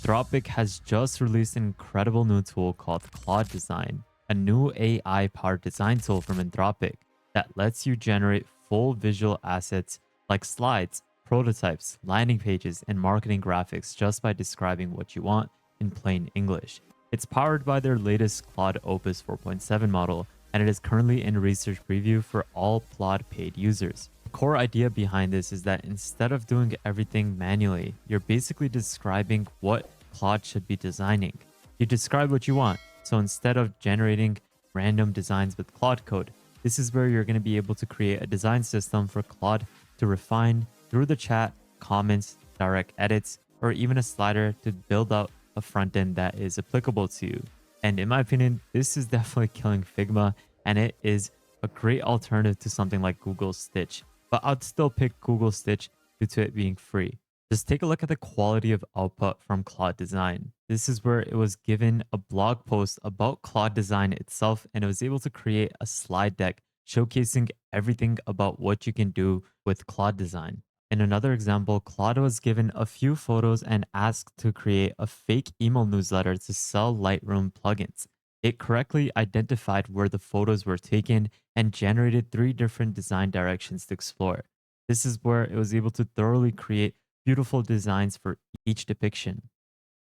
Anthropic has just released an incredible new tool called Claude Design, a new AI-powered design tool from Anthropic that lets you generate full visual assets like slides, prototypes, landing pages, and marketing graphics just by describing what you want in plain English. It's powered by their latest Claude Opus 4.7 model, and it is currently in research preview for all Claude paid users. The core idea behind this is that instead of doing everything manually, you're basically describing what Claude should be designing. You describe what you want. So instead of generating random designs with Claude code, this is where you're going to be able to create a design system for Claude to refine through the chat, comments, direct edits, or even a slider to build out a front end that is applicable to you. And in my opinion, this is definitely killing Figma, and it is a great alternative to something like Google Stitch. But I'd still pick Google Stitch due to it being free. Just take a look at the quality of output from Claude Design. This is where it was given a blog post about Claude Design itself, and it was able to create a slide deck showcasing everything about what you can do with Claude Design. In another example, Claude was given a few photos and asked to create a fake email newsletter to sell Lightroom plugins. It correctly identified where the photos were taken and generated 3 different design directions to explore. This is where it was able to thoroughly create beautiful designs for each depiction.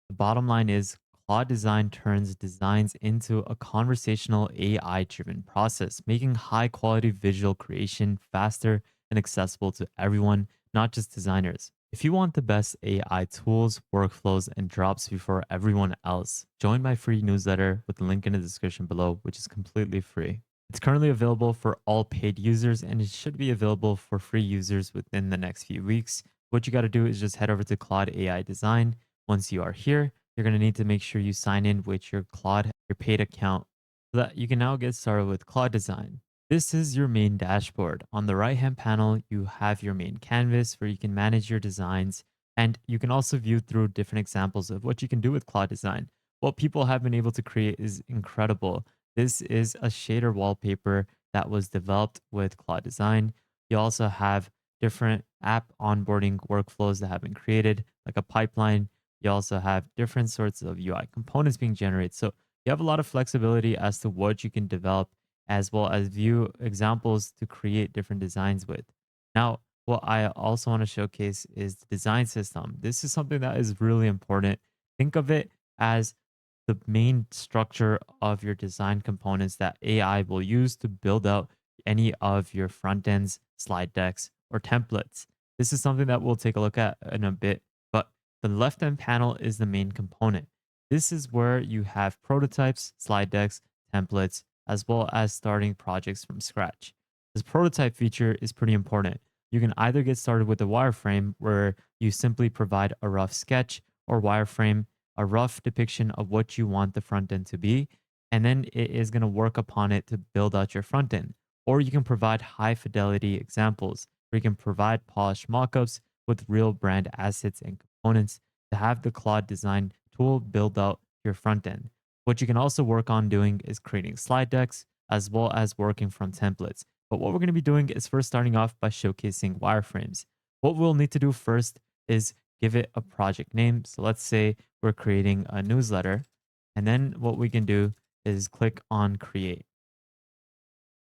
The bottom line is Claude Design turns designs into a conversational AI driven process, making high quality visual creation faster and accessible to everyone, not just designers. If you want the best AI tools, workflows, and drops before everyone else, join my free newsletter with the link in the description below, which is completely free. It's currently available for all paid users, and it should be available for free users within the next few weeks. What you got to do is just head over to Claude AI Design. Once you are here, you're going to need to make sure you sign in with your Claude, your paid account, so that you can now get started with Claude Design. This is your main dashboard. On the right hand panel, you have your main canvas where you can manage your designs, and you can also view through different examples of what you can do with Claude Design. What people have been able to create is incredible. This is a shader wallpaper that was developed with Claude Design. You also have different app onboarding workflows that have been created, like a pipeline. You also have different sorts of UI components being generated. So you have a lot of flexibility as to what you can develop, as well as view examples to create different designs with. Now, what I also want to showcase is the design system. This is something that is really important. Think of it as the main structure of your design components that AI will use to build out any of your front ends, slide decks, or templates. This is something that we'll take a look at in a bit, but the left hand panel is the main component. This is where you have prototypes, slide decks, templates, as well as starting projects from scratch. This prototype feature is pretty important. You can either get started with a wireframe where you simply provide a rough sketch, or wireframe, a rough depiction of what you want the front end to be, and then it is going to work upon it to build out your front end. Or you can provide high fidelity examples where you can provide polished mockups with real brand assets and components to have the Claude Design tool build out your front end. What you can also work on doing is creating slide decks as well as working from templates. But what we're going to be doing is first starting off by showcasing wireframes. What we'll need to do first is give it a project name. So let's say we're creating a newsletter. And then what we can do is click on create.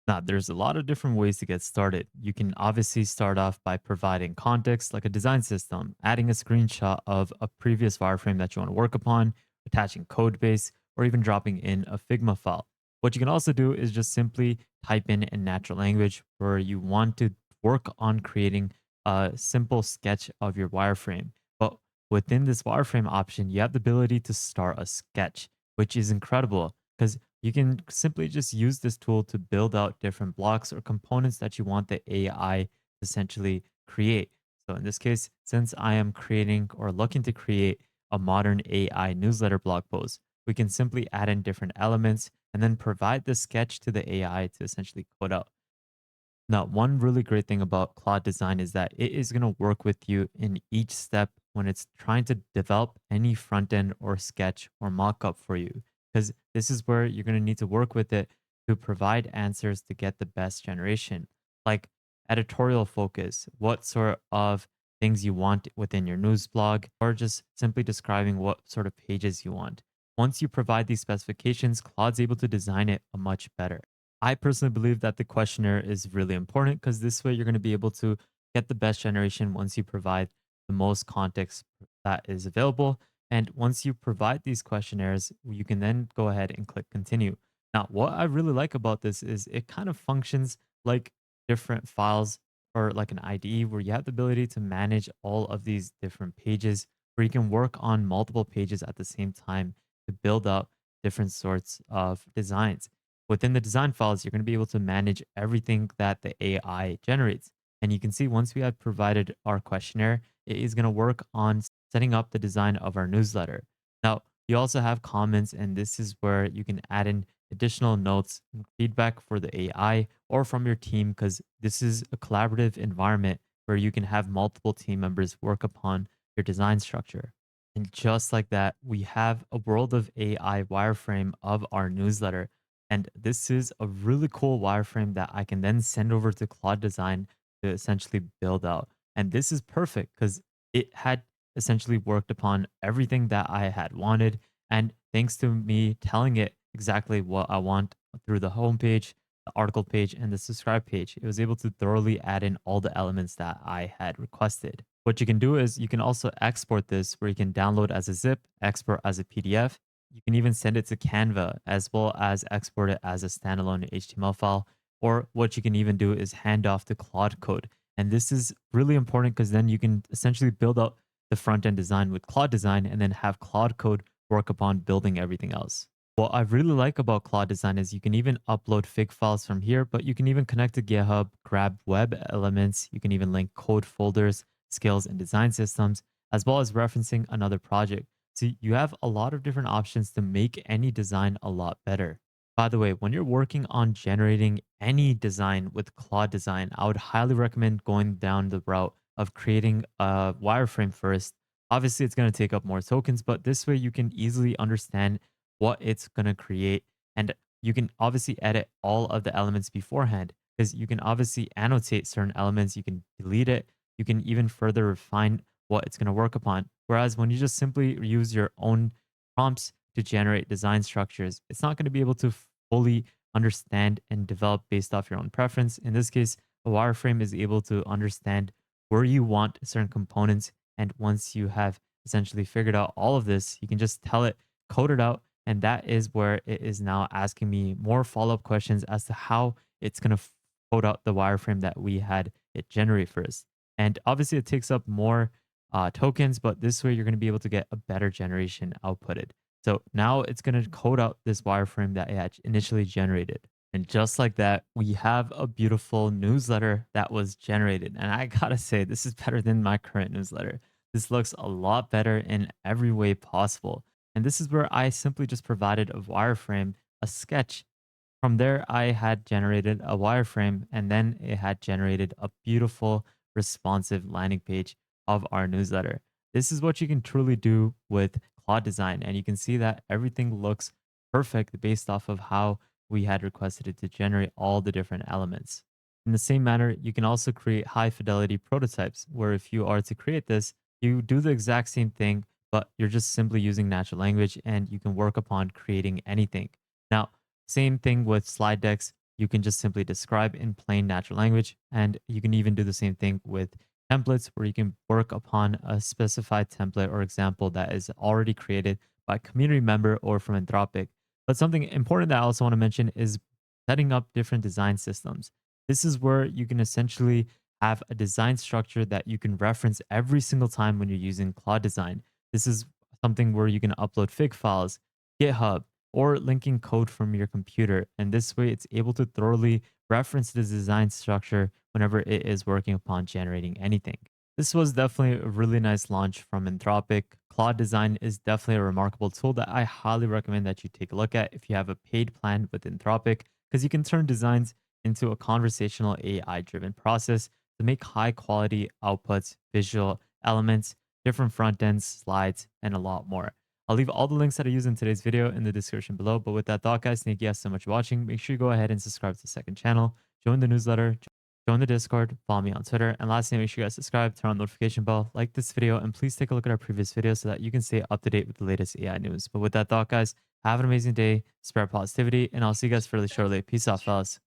Now, there's a lot of different ways to get started. You can obviously start off by providing context like a design system, adding a screenshot of a previous wireframe that you want to work upon, attaching code base, or even dropping in a Figma file. What you can also do is just simply type in natural language where you want to work on creating a simple sketch of your wireframe. But within this wireframe option, you have the ability to start a sketch, which is incredible because you can simply just use this tool to build out different blocks or components that you want the AI to essentially create. So in this case, since I am creating or looking to create a modern AI newsletter blog post, we can simply add in different elements and then provide the sketch to the AI to essentially code out. Now, one really great thing about Claude Design is that it is going to work with you in each step when it's trying to develop any front end or sketch or mockup for you. Because this is where you're going to need to work with it to provide answers to get the best generation. Like editorial focus, what sort of things you want within your news blog, or just simply describing what sort of pages you want. Once you provide these specifications, Claude's able to design it a much better. I personally believe that the questionnaire is really important because this way you're going to be able to get the best generation once you provide the most context that is available. And once you provide these questionnaires, you can then go ahead and click continue. Now, what I really like about this is it kind of functions like different files or like an IDE where you have the ability to manage all of these different pages where you can work on multiple pages at the same time to build up different sorts of designs. Within the design files, you're going to be able to manage everything that the AI generates. And you can see once we have provided our questionnaire, it is going to work on setting up the design of our newsletter. Now, you also have comments, and this is where you can add in additional notes and feedback for the AI or from your team, because this is a collaborative environment where you can have multiple team members work upon your design structure. And just like that, we have a world of AI wireframe of our newsletter. And this is a really cool wireframe that I can then send over to Claude Design to essentially build out. And this is perfect because it had essentially worked upon everything that I had wanted. And thanks to me telling it exactly what I want through the homepage, the article page, and the subscribe page, it was able to thoroughly add in all the elements that I had requested. What you can do is you can also export this where you can download as a zip, export as a PDF. You can even send it to Canva as well as export it as a standalone HTML file. Or what you can even do is hand off to Claude Code. And this is really important because then you can essentially build out the front end design with Claude Design and then have Claude Code work upon building everything else. What I really like about Claude Design is you can even upload fig files from here, but you can even connect to GitHub, grab web elements, you can even link code folders, skills, and design systems, as well as referencing another project. So you have a lot of different options to make any design a lot better. By the way, when you're working on generating any design with Claude Design, I would highly recommend going down the route of creating a wireframe first. Obviously, it's going to take up more tokens, but this way you can easily understand what it's going to create. And you can obviously edit all of the elements beforehand because you can obviously annotate certain elements. You can delete it. You can even further refine what it's going to work upon. Whereas when you just simply use your own prompts to generate design structures, it's not going to be able to fully understand and develop based off your own preference. In this case, a wireframe is able to understand where you want certain components. And once you have essentially figured out all of this, you can just tell it, code it out. And that is where it is now asking me more follow up questions as to how it's going to code out the wireframe that we had it generate first. And obviously, it takes up more tokens, but this way you're going to be able to get a better generation outputted. So now it's going to code out this wireframe that it had initially generated. And just like that, we have a beautiful newsletter that was generated. And I gotta say, this is better than my current newsletter. This looks a lot better in every way possible. And this is where I simply just provided a wireframe, a sketch. From there, I had generated a wireframe, and then it had generated a beautiful, responsive landing page of our newsletter. This is what you can truly do with Claude Design. And you can see that everything looks perfect based off of how we had requested it to generate all the different elements. In the same manner, you can also create high fidelity prototypes, where if you are to create this, you do the exact same thing, but you're just simply using natural language and you can work upon creating anything. Now, same thing with slide decks. You can just simply describe in plain natural language, and you can even do the same thing with templates where you can work upon a specified template or example that is already created by a community member or from Anthropic. But something important that I also want to mention is setting up different design systems. This is where you can essentially have a design structure that you can reference every single time when you're using Claude Design. This is something where you can upload fig files, GitHub, or linking code from your computer. And this way, it's able to thoroughly reference the design structure whenever it is working upon generating anything. This was definitely a really nice launch from Anthropic. Claude Design is definitely a remarkable tool that I highly recommend that you take a look at if you have a paid plan with Anthropic, because you can turn designs into a conversational AI driven process to make high quality outputs, visual elements, different front ends, slides, and a lot more. I'll leave all the links that I use in today's video in the description below. But with that thought, guys, thank you guys so much for watching. Make sure you go ahead and subscribe to the second channel, join the newsletter, Join the Discord, follow me on Twitter, and lastly, make sure you guys subscribe, turn on the notification bell, like this video, and please take a look at our previous videos so that you can stay up to date with the latest AI news. But with that thought, guys, have an amazing day, spread positivity, and I'll see you guys fairly shortly. Peace out, fellas.